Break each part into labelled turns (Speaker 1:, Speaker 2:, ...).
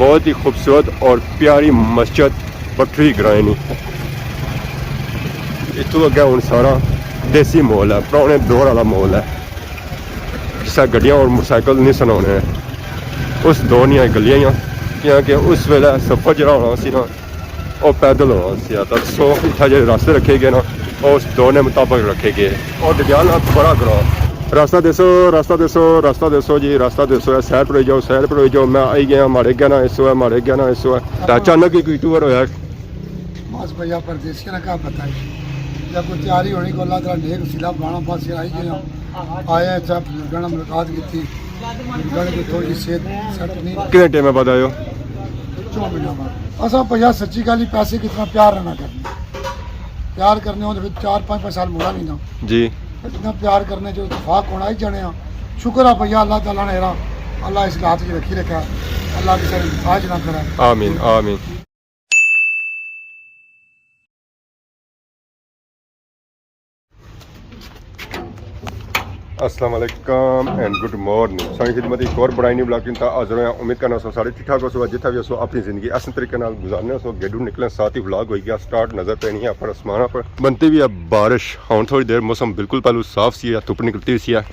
Speaker 1: बहुत ही खूबसूरत और प्यारी मस्जिद पटरी ग्राइनी। इतों अगे हुण सारा देसी माहौल है, पुराने दौर वाला माहौल है, जिस गड्डियां और मोटरसाइकिल नहीं सुनाने उस दौर दियां गलियां, क्योंकि उस वेले सफर जो होना सी ना वो पैदल होना सी। तो सो इतना जो रास्ते रखे गए ना उस दौर के मुताबिक रखे गए। और डडियाल बड़ा ग्रां रास्ता दसो, रास्ता दसो, रास्ता दसो जी, रास्ता दसो है, सैर पर जाओ, सैर पर जाओ। मैं आई गया, मारे गया ना इसो है, मारे गया ना इसो है। तो अचानक ही कोई टूर होया
Speaker 2: बस भैया परदेसियों ने क्या पता है, जब कोई तैयारी होनी को अल्लाह ताला नेक वसीला बनाना पास आई गए आए अच्छा बुजुर्गों ने मुलाकात की थी। बुजुर्गों की थोड़ी सेहत सेट नहीं।
Speaker 1: कितने टाइम बाद आयो?
Speaker 2: 4 महीनों बाद। असा भैया सच्ची गल ही पैसे कितना प्यार रहना करना, प्यार करने हो तो 4-5 साल मुड़ा नहीं ना
Speaker 1: जी,
Speaker 2: इतना प्यार करने जो इतफाक होना ही जाने। शुक्र है भैया अल्लाह ताला ने अल्लाह इस हाथ में रखी रखा, अल्लाह किसी ने मुताज ना करे।
Speaker 1: आमीन आमीन। अस्सलाम वालेकुम एंड गुड मॉर्निंग। सारी खिदमत एक और बड़ा नहीं ब्लॉगिंग था हाजिर होया। उम्मीद करना सो सारे ठीक ठाक हो, जितना भी हो अपनी जिंदगी आसान तरीके नाल गुजारने सो। गेडू निकले साथ ही व्लॉग हो गया स्टार्ट। नजर पैनी है पर आसमान पर बनती भी है बारिश। हुण थोड़ी देर मौसम बिल्कुल पहलू साफ सी है, धुप निकलती हुई सी है।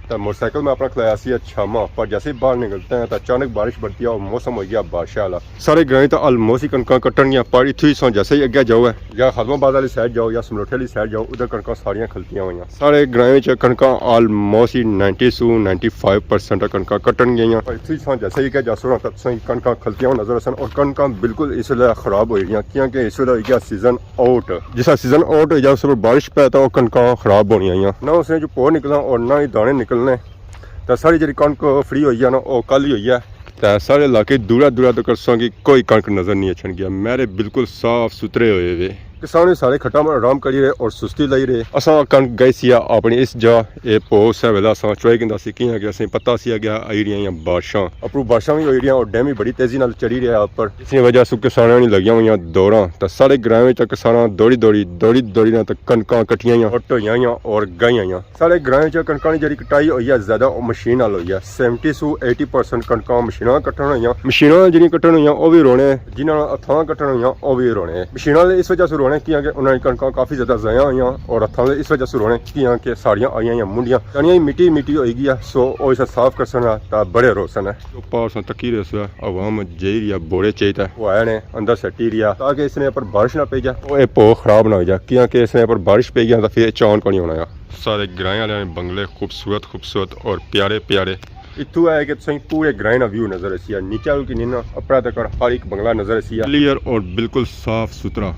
Speaker 1: तो मोटरसाइकिल में अपना खलाया सी छामा, पर जैसे ही बाहर निकलते हैं तो अचानक बारिश बढ़ती है और मौसम हो गया बारिशा वाला। सारे ग्रां तो अलमोस्ट ही कणक कट्टनियां, पर इतों ही जैसे ही अगे जाओ है या खदमाबाद वाली साइड जाओ या समरोठे वाली साइड जाओ, उधर कणक सारियां खलतियां हुई। सारे ग्रां कणक अलमोस्ट ही 90-95% कणक कट्टन गई। इतों जैसे ही जासो कणक खलतियां नजर सन। और कणक बिल्कुल इस वे खराब हो गई, क्योंकि इस वे हो गया सीजन आउट। जिस सीजन आउट हो जाए उस पर बारिश पे तो कणक खराब होनी आई ना उसने जो पोर निकलना और ना ही दाने निकलने। तो सारी जी कणक फ्री हुई है ना वो कल ही हुई है। तो सारे इलाके दूरा दूरा तक कि कोई कणक नजर नहीं अछन गया। मेरे बिल्कुल साफ सुथरे हुए वे किसान सारे खट्टा आराम करी रहे और सुस्ती लाई रहे। असा कणक गई सी अपनी इस जगह ये पोस है वेला असा चुआई कहता सी कि असें पता सी गया आई रही बारिशां अपरू बारिशां भी हो रही और डैम भी बड़ी तेजी नाल चढ़ी रहा उपर। इस वजह से किसानों लगियां हुई दौरां। तो सारे ग्रां में किसान दौड़ी दौड़ी दौड़ी दौड़ी ना कणक कट्टियां ढोई और गई। सारे ग्रां कणक की जी कटाई हुई है ज्यादा मशीन नाल हुई है। 70-80% कणक मशीनां कट्टन हुई। मशीनां जिहड़ियां कट्टन हुई वो भी रोने, जिन्होंने हथां कट्टन हुई वो भी रोने। मशीनां इस वजह से रोने कि उन्होंने कणक काफ़ी ज़्यादा ज़ाया हुई और हथों से इस वजह से रोने कि साड़ियाँ आई मुंडियाँ कणियाँ मिट्टी मिट्टी हो गई है। सो वो इसे साफ कर सन तो बड़े रोसन है। पास तकी रहे आवाम जई रही बोड़े चाहिए वो आए ने अंदर सटी रहा ताकि इसने पर बारिश ना पी जाए, वो पो खराब ना हो जाए, क्योंकि इसने पर बारिश पी गया तो फिर चान को नहीं होना। सारे ग्रां वाले बंगले खूबसूरत खूबसूरत और प्यारे प्यारे। इतों है कि पूरे ग्रां व्यू नजर आसी नीचे की नीना अपना तक हर एक बंगला नजर आसी क्लियर और बिल्कुल साफ सुथरा।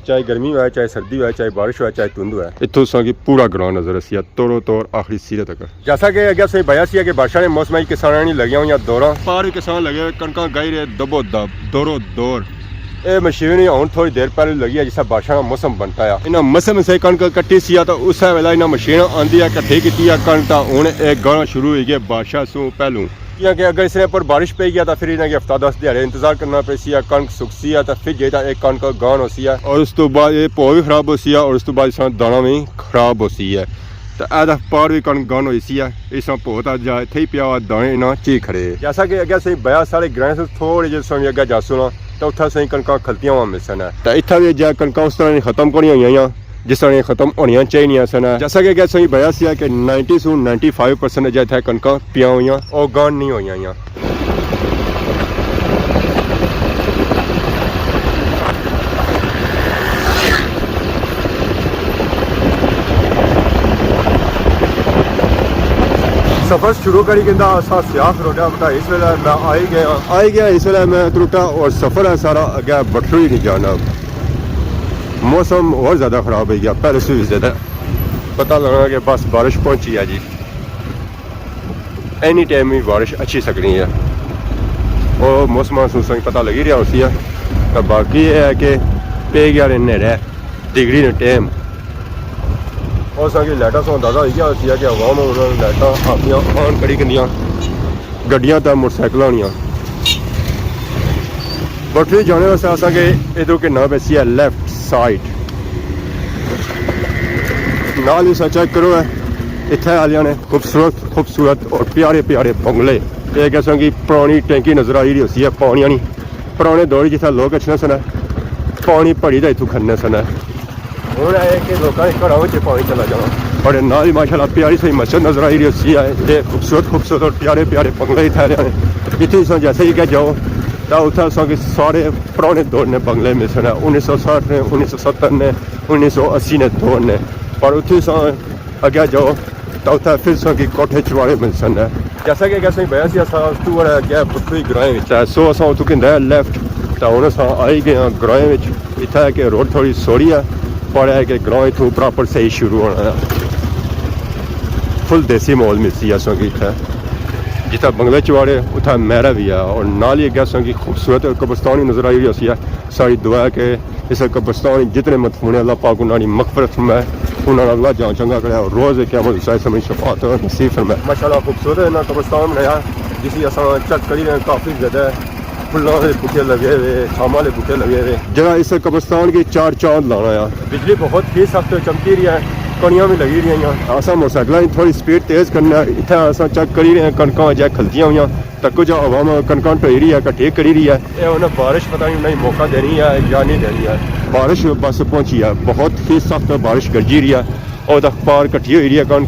Speaker 1: चाहे गर्मी हो चाहे सर्दी हो चाहे बारिश हो चाहे धुंध हो, इतों की पूरा ग्रां नजर आसी तौरों तौर आखिरी सिरे तक। जैसा कि अगर सही बया सी कि बारिशा ने मौसम किसानों ने लगिया हुई दौरा पार किसान लगे कणक गाई रहे दबो दब दौरों दौर। ये मशीन हूँ थोड़ी देर पहले लगी है जिस बारिशा का मौसम बनता है। इन्हें मौसम से कणक कट्टी सी तो उस वेला इन्हें मशीन आँदी है कट्ठी की कणक। हूँ एक गाना शुरू हो गया बारिशा सू पहलू, क्योंकि अगर इसने पर बारिश पे गया तो फिर इन्हें हफ्ता 10 दिहाड़े इंतजार करना पे सी कणक सुखसी है तो फिर जो एक कणक गान होती है और उस तो बाद ये पौ भी खराब होती है और उस तो बाद दाना भी खराब होती है। तो ऐसा पार भी कणक गान हुई है इस पो तो जा इतने ही पिया दाने इन्हें ची खड़े। जैसा कि अगर सही बया सारे ग्रां से थोड़े जे समय अगर जासो ना तो उतना सही कणक खलतियां हुआ मिसन है। तो इतना भी जो कणक उस तरह खत्म को नहीं हुई जिस तरह खत्म होनी चाहिए सन। जैसा कि सही बया सी कि 90-95% जो है कणक पिया हुई और गान नहीं हुई। सफर शुरू करी कहता असा सियाफ रोटा बता इस वेला मैं आई गया इस वेला मैं त्रुटा और सफर है सारा अगे बटरू ही नहीं जाना। मौसम और ज़्यादा ख़राब हो गया, पहले से भी ज़्यादा पता लगा कि बस बारिश पहुंची है जी। एनी टाइम ही बारिश अच्छी सकनी है और मौसम से पता लगी रहा उसी है। तो बाकी ये है कि पे गया नेड़ा डिग्री ने टाइम और सारी लाइटा से अंदाजा हो गया कि आवाम उन्होंने लाइटा अपनी ऑन करी गंदियाँ गड्डियाँ तो मोटरसाइकिल होनियाँ। बटरी जाने वास्ते असा कि इधर के नाम पैसी है लेफ्ट साइड नाल ही चेक करो है। इतने आलिया ने खूबसूरत खूबसूरत और प्यारे प्यारे बंगले ਇਹ ਕਿਸਮ ਦੀ ਪੁਰਾਣੀ ਟੈਂਕੀ ਨਜ਼ਰ ਆ ਰਹੀ ਹੁੰਦੀ ਹੈ ਪਾਣੀ ਵਾਲੀ ਪੁਰਾਣੇ ਦੌਰ ਜਿੱਥੇ ਲੋਕ ਅੱਛੇ ਸਨ ਪਾਣੀ ਭੜੀ ਦਾ ਇੱਥੋਂ ਖੰਨੇ ਸਨ ਹੁਣ ਇਹ ਕਿ ਲੋਕਾਂ ਦੇ ਘਰਾਂ ਵਿੱਚ ਪਾਣੀ ਚਲਾ ਜਾਣਾ और ना ही माशाल्लाह प्यारी सी मस्जिद नजर आई रही है खूबसूरत खूबसूरत और प्यारे प्यारे बंगले ही ठहरे हैं इतने जैसे ही क्या जाओ तो उत्थे सारे पुराने दौर ने बंगले मिल सकते 1960 ने 1970 ने 1980 ने दौर ने पर उत्थे अगे जाओ तो उत्थे फिर की कोठे चवाड़े मिल सकते जैसा कि कैसे बया तू अगे पुट्ठी ग्राएं सो अस उत्थों कहते लैफ्ट तो हूँ अस आई गए ग्राएं इतना है कि रोड थोड़ी सोड़ी है पर है कि ग्रां इतों प्रॉपर सही शुरू होना फुल देसी माहौल मिलती है की इतना जितना बंगले चवाड़े उतना महरा भी है और नाल ही अगर की खूबसूरत कब्रस्तान नजर आई रही है सारी दुआ है कि इस कब्रस्तान जितने मदफून है अल्लाह पाक उन्होंने मगफरत फरमाए उन्होंने अल्लाह जान चंगा करे और रोज़ क़यामत साई समय शफात नसीब फरमाए माशाल्लाह खूबसूरत है ना कब्रस्तान बनाया जिसकी अस चेक करी रहे काफ़ी ज़्यादा फुलों के बूटे लगे हुए छामा के बूटे लगे हुए जरा इस कब्रस्तान की 4 चांद लाना है बिजली बहुत ही सख्त चमकी रही है कणियां भी लगी रही हैं असा मोटरसाइकिल थोड़ी स्पीड तेज़ करना इतना अस चेक करी रहे हैं कणक जै खलतियां हुई तक जो हवा कणक ढोई रही है कट्ठे करी रही है ये उन्हें बारिश पता नहीं उन्हें मौका देनी है या नहीं देनी है बारिश बस पहुंची है बहुत ही सख्त बारिश गरजी रही है और तक पार कट्ठी हुई रही है कणक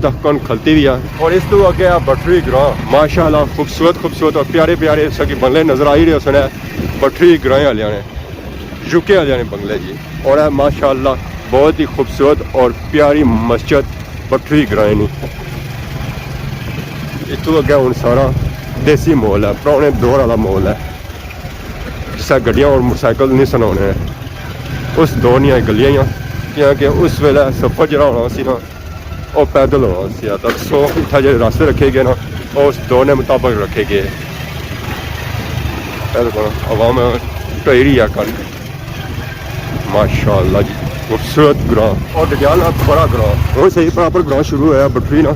Speaker 1: तो कणक खलती भी है और इस तो अगे बटरी ग्रां माशाल्लाह खूबसूरत खूबसूरत और प्यारे प्यारे सकी बंगले नजर आई रहे उसने बटरी ग्रां वाले ने यूके वाले ने बंगले जी और है माशाल्लाह बहुत ही खूबसूरत और प्यारी मस्जिद बटरी ग्रां इतों अगे हूँ सारा देसी माहौल है पुराने दौर वाला माहौल है जिससे गड्डियाँ और मोटरसाइकिल नहीं सुनाने उस दौर नहीं गलियाँ क्योंकि उस वेले सफर जरा होना सी ना और पैदल होना सी तो 100 इतना जो रास्ते रखे गए ना और उस दौर के मुताबिक रखे गए हवा में ढोई रही है कल माशाल्लाह जी खूबसूरत ग्रां और डडियाल बड़ा ग्रां और सही प्रॉपर ग्रां शुरू होया बटरी ना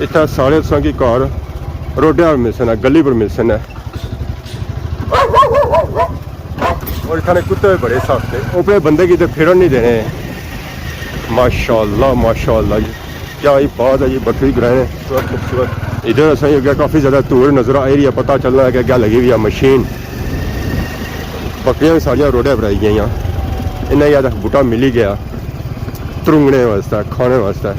Speaker 1: इतना सारे तरह की कार रोडे पर मिल सकना गली पर मिल सकना और इतने कुत्ते भी बड़े सख्त है अपने बंदे की तो फिरन नहीं देने माशाल्लाह माशाल्लाह जी क्या ही बात है जी बटरी ग्रां खूबसूरत इधर असें अगर काफ़ी ज़्यादा दूर नज़र आई रही है पता चल रहा है कि क्या लगी हुई है मशीन बकरियां भी सारिया रोडे पर आई गई इन्हें याद बूटा मिल ही गया त्रुंगने वास्ते खाने वास्ते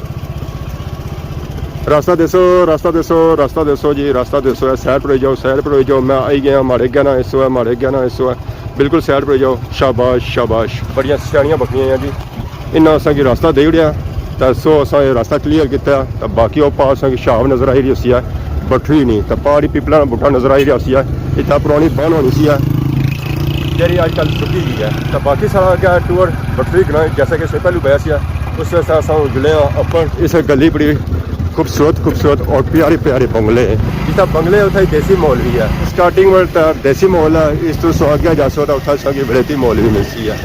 Speaker 1: रास्ता दसो रास्ता दसो रास्ता दसो जी रास्ता दसो है सैर पर जाओ सैर पर जाओ मैं आई गया मारे गया ना इसो है मारे गया ना इसो है बिल्कुल सैर पर जाओ शाबाश शाबाश बड़िया सियाणियां बकरियां हैं जी इन्ना असा की रास्ता दे उड़िया तो सो असा रास्ता क्लीयर किया तो बाकी वो पार असा की शाब नजर आई रही है बटरी नहीं तो पहाड़ी पीपला बूटा नजर आई रहा है इतना पुरानी बन होनी सी जी अजकल सुखी गई है तो बाकी सारा क्या टूर बटरी ग्रां जैसा कि पहलू बया सी उस वैसे अस जुले अपन इस गली बड़ी खूबसूरत खूबसूरत और प्यारे प्यारे बंगले जितना बंगले उतना देसी माहौल भी है स्टार्टिंग में तो देसी माहौल है इस तो अगे जा सो तो उतना विलेती माहौल भी मिलती है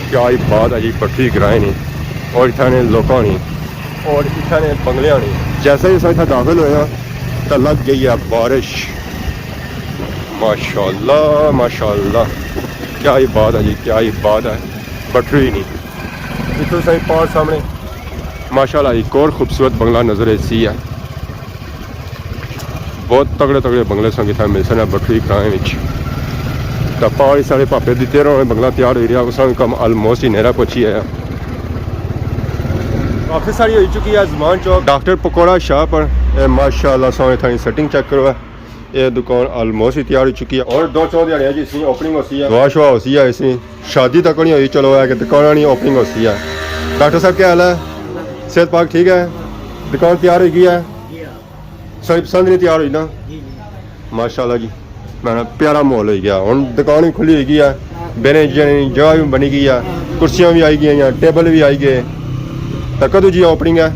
Speaker 1: क्या ही बात है जी बटरी ग्रां नहीं और इतने लोगों नहीं और इतने बंगलियां नहीं जैसे ही इतना दाखिल होया तो लग गई है बारिश माशाल्लाह माशाल्लाह क्या ही बात है जी क्या ही बात है बटरी नहीं इतों सही पार सामने माशाल्लाह एक और खूबसूरत बंगला नजर ऐसी है बहुत तगड़े तगड़े बंगले संगीत मिल सकते बटरी ग्रां तो पहाड़ी साढ़े पापे दी 13 बंगला तैयार हो रहा उस कम अलमोस्ट ही नेरा पहुंची है काफ़ी सारी हो चुकी है जमान चौक डॉक्टर पकौड़ा शाह पर माशाल्लाह सोने थानी सेटिंग चेक करो ये दुकान ऑलमोस्ट ही तैयार हो चुकी है और 2-4 दिहाड़ियां जी इसकी ओपनिंग होती है दुआ शुआ होती है इसकी शादी तक नहीं हुई चलो है कि दुकान नहीं ओपनिंग होती है डॉक्टर साहब क्या हाल है सेहत पाक ठीक है दुकान तैयार हो गई है सही पसंद नहीं तैयार हुई ना माशाल्लाह जी मैं प्यारा माहौल हो गया हूँ दुकान भी खुली हुई है बेने जगह भी बनी गई है कुर्सियाँ भी आई गई हैं टेबल भी आई गए तो कदों जी ओपनिंग है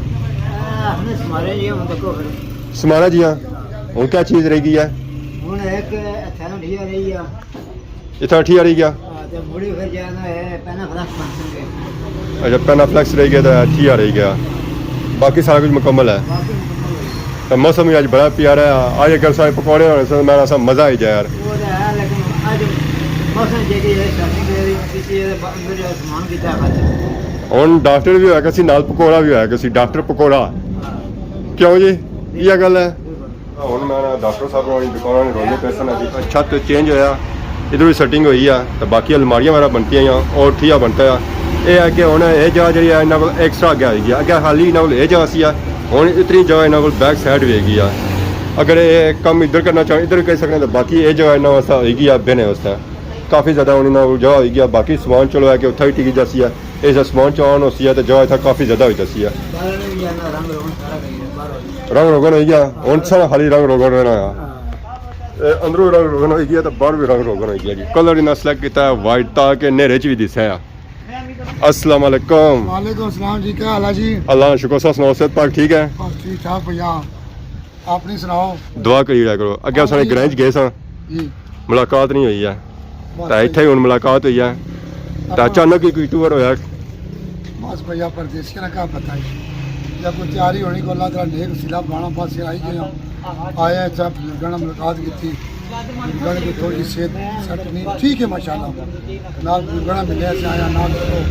Speaker 1: समारा जी हाँ हूँ क्या चीज़ रह गई है इतना अठी आ रही गया अच्छा पेनाफ्लेक्स रह गया तो अठी आ रही गया बाकी सारा कुछ मुकम्मल है तो मौसम भी आज बड़ा प्यारा है आज अगर सारे पकौड़े होने से मेरा सब मज़ा आई जाए यार हूँ डॉक्टर भी होया किसी नाल पकौड़ा भी होया किसी डॉक्टर पकौड़ा क्यों जी ਇਹ ਗੱਲ ਹੈ ਹੁਣ ਮੈਂ ਡਾਕਟਰ ਸਾਹਿਬ ਵਾਲੀ ਦੁਕਾਨਾਂ ਨੇ ਰੋਣੇ ਪੈਸੇ ਨਾ ਦੀ ਛੱਤ ਚੇਂਜ ਹੋਇਆ इधर भी सेटिंग हुई है तो बाकी अलमारियां वगैरह बनती हैं और ठिया बनता है ये है कि हूँ यह जगह जी इन्हों को एक्सट्रा अगे आएगी अगे खाली इन्हों को यह जगह सी हूँ इतनी जगह इन्हों को बैक साइड भी हैगी अगर ये कम इधर करना चाहो इधर भी कर सकते तो बाकी ये जगह इन्हों वास्ते होगी बेने वास्ते काफ़ी ज़्यादा हूँ इन्हों को जगह होगी बाकी समान चलो है कि उत्थे भी टिकी जैसी है इस समान चौन होती है तो जगह इतना काफ़ी ज़्यादा हुई जैसी है रंग रोगन हो गया हूँ सारा खाली रंग रोगन रहना है अंदरों रंग रोगन हो गया तो बाहर भी रंग रोगन हो गया जी कलर इन्हें सिलेक्ट किया वाइट ताकि नेरे च भी दिसे अस्सलाम वालेकुम
Speaker 2: वालेकुम सलाम जी, क्या हाल है जी?
Speaker 1: अल्लाह का शुक्र सुनाओ सेहत पाक ठीक है
Speaker 2: बस ठीक ठाक भैया, अपनी सुनाओ?
Speaker 1: दुआ करी रहा करो अगे सारे ग्रां च गए सां
Speaker 2: जी,
Speaker 1: मुलाकात नहीं हुई है
Speaker 2: बस
Speaker 1: तो इत्थे हुण मुलाकात हुई है तो अचानक ही कोई टूर होया
Speaker 2: बस भैया परदेसियों ने क्या पता है जब कोई तैयारी होनी को अल्लाह ताला नेक सिला बाणा पास आई गए आए अच्छा बुजुर्गों मुलाकात की थी बुजुर्गों की थोड़ी सेहत सेट नहीं ठीक है माशाल्लाह ना बुजुर्गों मिले से आया ना तो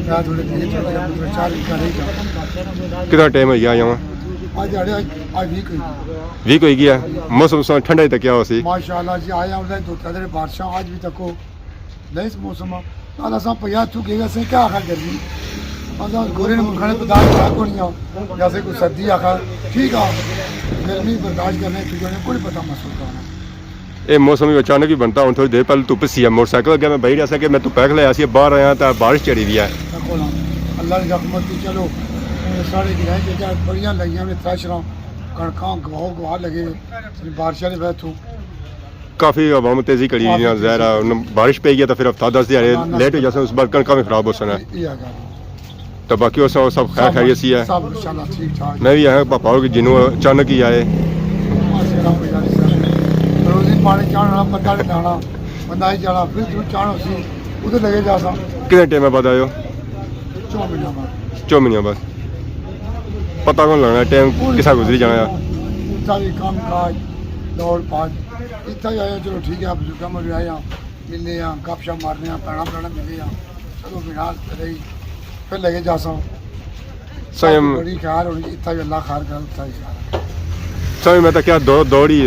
Speaker 2: मैं थोड़े धीरे चल गया मुझे 4 घंटा रह गया
Speaker 1: कितना टाइम हो गया यहाँ
Speaker 2: आज आज वीक
Speaker 1: वीक हो गया मौसम सा ठंडा ही तक क्या हो सी
Speaker 2: माशाल्लाह जी आया उधर दो चार बारिशां आज भी तक हो नहीं इस मौसम ना असा भैया तू गएगा से क्या आखा गर्मी मतलब गोरे ने मुखाने पदार्थ खा को नहीं आओ जैसे कोई सर्दी आखा ठीक है गर्मी बर्दाश्त करने की जो कोई पता महसूस करना
Speaker 1: ये मौसम भी अचानक ही बनता हूँ थोड़ी देर पहले धुप सी है मोटरसाइकिल अगर मैं बही रहा कि मैं धुप्पा खलाया सी बाहर आया तो बारिश चढ़ी हुई है
Speaker 2: देखो ना अल्लाह की रहमत की चलो साढ़े गिराए जगह बड़ियाँ लगियां ने थ्रैशरां कणकां गवाह लगे बारिश वाले बैठो
Speaker 1: काफ़ी हवा में तेज़ी कड़ी हुई है ज़ाहिर है बारिश पे गया तो फिर हफ्ता 10 दिन लेट हो जाए उस बार कणका में खराब हो सकना है तो बाकी वो सब खैर खैरियत सी है
Speaker 2: सब इंशाल्लाह ठीक ठाक
Speaker 1: मैं भी यहाँ पापा की जिन्हों अचानक ही आए
Speaker 2: रोजी पानी चाहने वाला बंदा ने जाना बंदा ही जाना फिर जो चाहना सी उधर लगे जा सा
Speaker 1: कितने टाइम बाद आयो
Speaker 2: 4 महीना बाद
Speaker 1: 4 महीने बाद पता कौन लगना टाइम किसा गुजरी जाना
Speaker 2: सारी काम काज दौड़ पाज इतना ही आया चलो ठीक है आप बुजुर्ग में आए मिलने गप शप मारने पैना पैना मिले चलो फिलहाल रही फिर लगे जा सा
Speaker 1: स्वयं
Speaker 2: बड़ी ख्याल होनी इतना ही अल्लाह खार कर इतना ही
Speaker 1: स्वयं में तो क्या दौड़ ही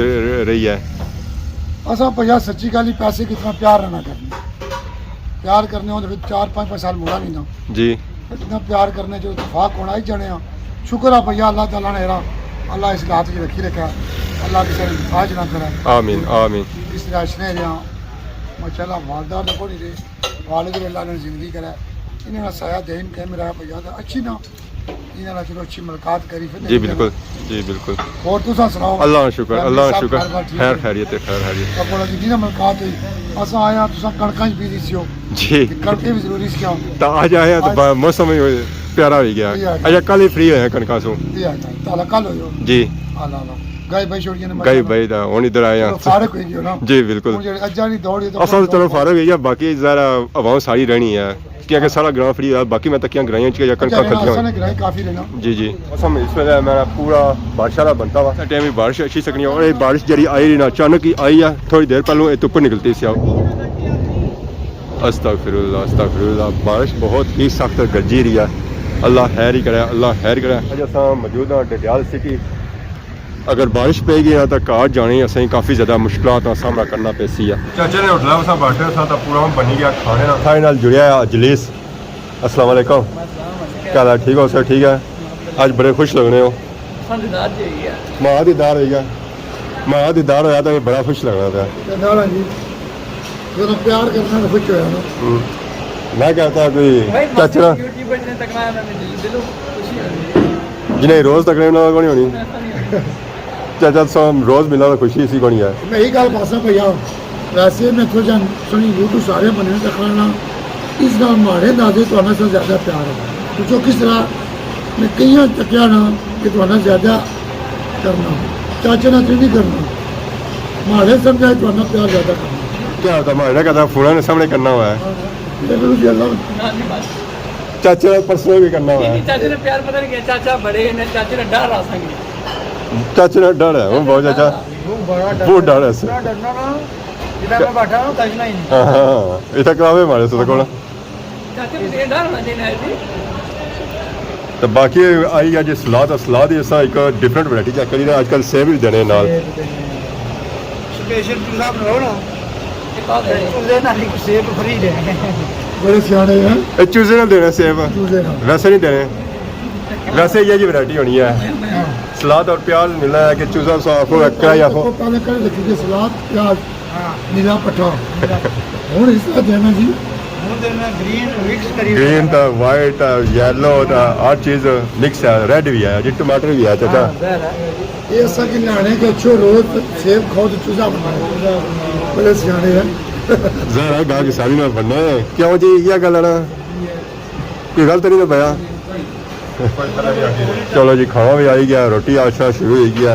Speaker 1: रही है
Speaker 2: असा भैया सच्ची गल ही पैसे कितना प्यार रहना करने प्यार करने हो तो फिर 4-5 साल मुड़ा नहीं ना
Speaker 1: जी
Speaker 2: इतना प्यार करने जो इतफाक होना ही जाने शुक्र है भैया अल्लाह ताला ने अल्लाह इस हाथ की रखी रखा अल्लाह किसी ने फाज ना करे
Speaker 1: आमीन आमीन
Speaker 2: इस राशने रहा माशाल्लाह वालदा ने कोई रहे वालिद अल्लाह ने जिंदगी करे इन्हें साया देन कह मेरा भैया तो अच्छी ना इन्हें चलो अच्छी मुलाकात करी फिर
Speaker 1: जी बिल्कुल
Speaker 2: और तुसा सुनाओ
Speaker 1: अल्लाह शुक्र खैर खैरियत खैर खैरियत
Speaker 2: कपड़ा जी ना मुलाकात हुई असा आया तुसा कणकां च बिजी सी हो
Speaker 1: जी
Speaker 2: कणके भी जरूरी सी हो
Speaker 1: तो आज आया तो मौसम प्यारा हो गया अच्छा कल ही फ्री होया कणका सो
Speaker 2: ताला कल हो
Speaker 1: जी
Speaker 2: अल्लाह गए भाई छोड़ के
Speaker 1: गए भाई दा हुन इधर आया
Speaker 2: फारक हो गयो ना
Speaker 1: जी बिल्कुल
Speaker 2: जेड़े अज्जा नहीं दौड़ी तो
Speaker 1: असल चलो फारक हो गया बाकी जरा हवा सारी रहनी है कि अगर सारा ग्रां फ्री है बाकी मैं तकियां ग्राइयां च या कणका खलियां
Speaker 2: ग्राई काफी रहना
Speaker 1: जी जी मौसम इस वेले मेरा पूरा बारिश वाला बनता हुआ टाइम में बारिश अच्छी सकनी और ये बारिश जरी आई ना अचानक ही आई है थोड़ी देर पहले ये धुप निकलती सी अस्तगफिरुल्लाह बारिश बहुत ही सख्त गरजी रही है अल्लाह खैर ही करे अल्लाह खैर करे अज अस मौजूद हाँ डडियाल सिटी अगर बारिश पेगी ना तो घर जाने असें काफ़ी ज़्यादा मुश्किलात का सामना करना पेसी है चाचे ने होटल में बैठे सा तो पूरा बनी गया खाने ना खाने नाल जुड़िया है अजलीस अस्सलाम वालेकुम क्या हाल ठीक हो सर ठीक है आज बड़े खुश लगने हो मां दीदार हो गया मां दीदार होया तो बड़ा खुश लग रहा था
Speaker 2: जी जो प्यार करना तो खुश होया ना
Speaker 1: मैं कहता कोई चाचा जिन्हें रोज़ तक नहीं होनी चाचा रोज़ मिला तो खुशी इसी को नहीं है
Speaker 2: मैं यही गल पासा भैया वैसे मैं थोड़ा सुनी यूट्यूब सारे बने तकना इस नाल माड़े दादे तो से ज़्यादा प्यार है पूछो किस तरह मैं कई तकिया ना कि तो ज़्यादा करना चाचे ने तो नहीं करना माड़े समझाए तो प्यार ज़्यादा करना
Speaker 1: क्या होता माड़े कहता फोन ने सामने करना हुआ है चाचे ने पर्सनल भी करना हुआ है
Speaker 3: चाचे ने प्यार पता नहीं किया चाचा बड़े ने चाचे ने डर आ संगे
Speaker 1: चाचे ने डर है वो बहुत चाचा बहुत डर है
Speaker 2: डरना ना इधर मैं बैठा हूं तजना ही
Speaker 1: हां इतना करावे मारे से कोल
Speaker 3: चाचे ने डर ना देना है
Speaker 1: ਤੇ ਬਾਕੀ ਆਈ ਅੱਜ ਸਲਾਦ ਦੀ ਅਸਾਂ ਇੱਕ ਡਿਫਰੈਂਟ ਵੈਰਾਈਟੀ ਚੈੱਕ ਕਰੀ ਨਾ ਅੱਜ ਕੱਲ ਸੇਬ ਵੀ ਦੇਣੇ ਨਾਲ
Speaker 2: ਸਪੈਸ਼ਲ ਚੂਜ਼ਾ ਬਣਾਓ ਨਾ
Speaker 3: ਇੱਕ ਆ ਦੇ
Speaker 2: ਚੂਜ਼ੇ ਨਾਲ ਇੱਕ ਸੇਬ ਫਰੀ ਦੇ ਬੜੇ ਸਿਆਣੇ ਆ
Speaker 1: ਇਹ ਚੂਜ਼ੇ ਨਾਲ ਦੇਣਾ ਸੇਬ
Speaker 2: ਚੂਜ਼ੇ ਨਾਲ
Speaker 1: वैसे नहीं देने वैसे ये जी वैरायटी होनी है सलाद और प्याज मिलना है कि चूजा साफ हो कढ़ाई आखो
Speaker 2: पहले कर रखिए सलाद प्याज नीला पट्टा और इस तरह देना जी ਹੁਣ ਦੇਣਾ ਗ੍ਰੀਨ ਮਿਕਸ ਕਰੀ
Speaker 1: ग्रीन था वाइट येलो था हर चीज मिक्स है रेड भी है जी टमाटर भी है चाचा
Speaker 2: ये ऐसा कि लाने के अच्छो रोज सेब खाओ तो चूजा बनाओ बड़े सियाने हैं
Speaker 1: जरा गा के सारी में बनना है क्यों जी ये गल है ना कोई गलत नहीं तो पाया चलो जी खाना भी आई गया रोटी अच्छा शुरू हो गया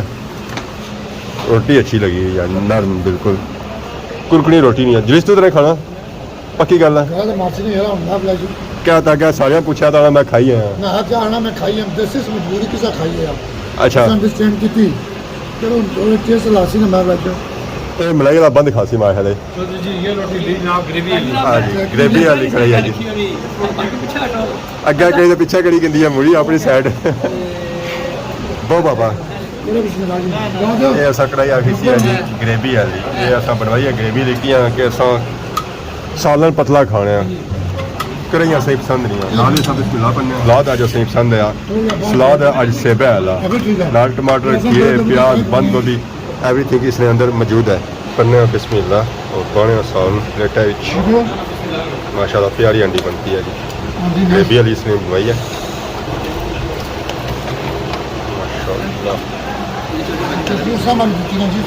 Speaker 1: रोटी अच्छी लगी यार नरम बिल्कुल कुरकुरी रोटी नहीं है जिस तरह खाना पक्की गल है
Speaker 2: गल मासी ने यार ना बला जी
Speaker 1: क्या था क्या सारिया पूछा था मैं खाई है
Speaker 2: ना क्या आना मैं खाई हम देसी मजबूरी किसा खाई है आप
Speaker 1: अच्छा
Speaker 2: अंडरस्टैंड की थी चलो दो टेस्ट लासी ने मैं बैठो
Speaker 1: ये मलाई वाला बंद खासी मार है
Speaker 3: ਜੀ ਇਹ ਰੋਟੀ ਦੀ ਨਾਲ ਗ੍ਰੇਵੀ
Speaker 1: हाँ जी ग्रेवी वाली कढ़ाई है जी
Speaker 3: ਪਿੱਛੇ ਹਟੋ
Speaker 1: ਅੱਗੇ ਕਹੀ ਦੇ ਪਿੱਛੇ ਕੜੀ ਕਹਿੰਦੀ ਹੈ ਮੁੜੀ ਆਪਣੀ ਸਾਈਡ ਬਹੁ ਬਾਬਾ
Speaker 2: मेरे बिस्मिल्लाह जी जाओ जाओ
Speaker 1: ਇਹ ਅਸਾਂ ਕੜਾਈ ਆਖੀ ਸੀ ਜੀ ਗ੍ਰੇਵੀ ਵਾਲੀ ਇਹ ਅਸਾਂ ਬਣਵਾਈ ਹੈ ਗ੍ਰੇਵੀ ਲਿਖੀਆਂ ਕਿ ਅਸਾਂ ਸਾਲਨ ਪਤਲਾ ਖਾਣਾ ਹੈ ਕੜਾਈਆਂ ਸਹੀ ਪਸੰਦ ਨਹੀਂ ਆ ਨਾਲ ਹੀ ਸਭ ਬਿਸਮਿਲ੍ਲਾ ਪੰਨੇ ਸਲਾਦ ਅੱਜ ਸਹੀ ਪਸੰਦ ਆ ਸਲਾਦ ਅੱਜ ਸੇਬਾ ਵਾਲਾ ਨਾਲ ਟਮਾटर खीरे प्याज बंद गोभी एवरीथिंग इसके अंदर मौजूद है पन्ने बिस्मिल्ला और पाने सालन प्लेटा माशाल्लाह प्यारी अंडी बनती है जी ग्रेवी वाली इसने बनवाई है
Speaker 2: दूसरा मन दी ना जी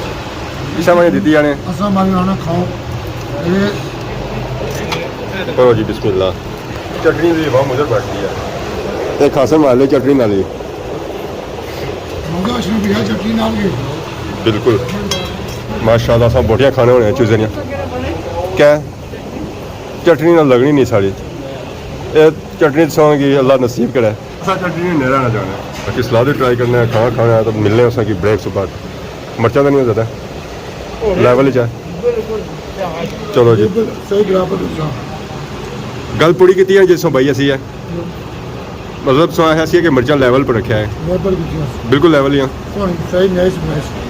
Speaker 1: इसा मैंने दी जाने
Speaker 2: असा मन आना खाओ ये
Speaker 1: करो जी बिस्मिल्ला चटनी दी वाह मुझे बैठती है एक खासा मार ले चटनी नाली
Speaker 2: मुझे अशरफ भैया चटनी नाल के
Speaker 1: बिल्कुल माशाल्लाह सब बोटियां खाने होने चूजे ने क्या चटनी ना लगनी नहीं साड़ी ये चटनी सौंगी अल्लाह नसीब करे ऐसा चटनी नेरा ना जाना बाकी सलाद भी ट्राई करना है खाना खाना है तो मिलने हैं उसकी ब्रेक से बाद मर्चा तो नहीं हो जाता लेवल ही चलो जी
Speaker 2: सही बराबर दूसरा
Speaker 1: गल पूरी की है जिसों भाई असी है मतलब सो है कि मिर्चा लेवल पर रखा है
Speaker 2: बराबर दूसरा
Speaker 1: बिल्कुल लेवल ही है
Speaker 2: सही नाइस नाइस